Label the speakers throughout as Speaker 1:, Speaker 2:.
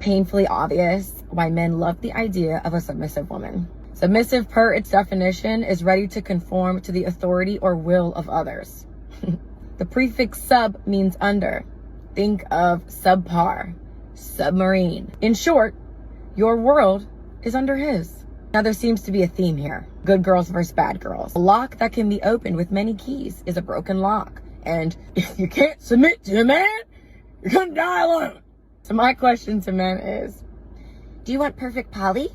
Speaker 1: painfully obvious why men love the idea of a submissive woman. Submissive, per its definition, is ready to conform to the authority or will of others. The prefix sub means under. Think of subpar, submarine. In short, your world is under his. Now there seems to be a theme here. Good girls versus bad girls. A lock that can be opened with many keys is a broken lock. And if you can't submit to a man, you're gonna die alone. So my question to men is, do you want perfect Polly?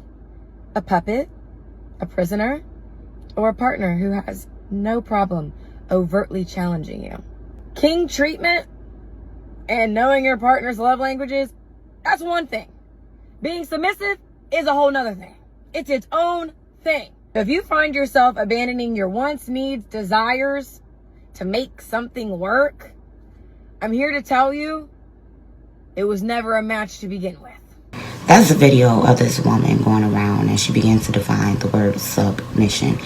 Speaker 1: A puppet? A prisoner? Or a partner who has no problem overtly challenging you? King treatment and knowing your partner's love languages, that's one thing. Being submissive is a whole nother thing. It's its own thing. If you find yourself abandoning your wants, needs, desires to make something work, I'm here to tell you, it was never a match to begin with.
Speaker 2: That's a video of this woman going around, and she began to define the word submission,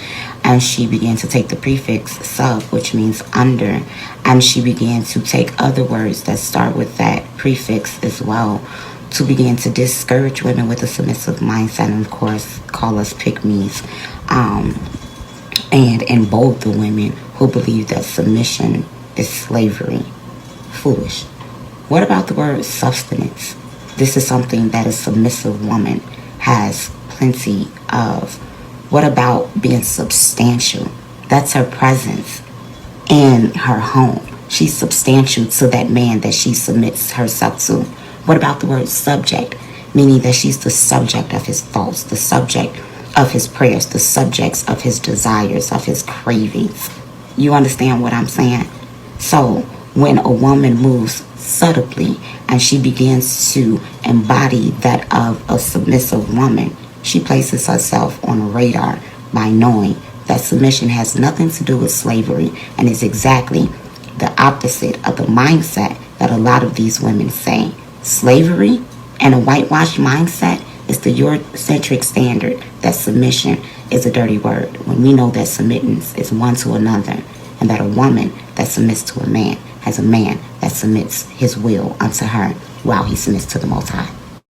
Speaker 2: and she began to take the prefix sub, which means under, and she began to take other words that start with that prefix as well to begin to discourage women with a submissive mindset, and of course call us pick-me's, and embolden the women who believe that submission is slavery. Foolish. What about the word substance? This is something that a submissive woman has plenty of. What about being substantial? That's her presence in her home. She's substantial to that man that she submits herself to. What about the word subject? Meaning that she's the subject of his thoughts, the subject of his prayers, the subjects of his desires, of his cravings. You understand what I'm saying? So when a woman moves subtly and she begins to embody that of a submissive woman, she places herself on a radar by knowing that submission has nothing to do with slavery and is exactly the opposite of the mindset that a lot of these women say. Slavery and a whitewashed mindset is the Eurocentric standard that submission is a dirty word, when we know that submittance is one to another, and that a woman that submits to a man has a man that submits his will unto her while he submits to the Most High.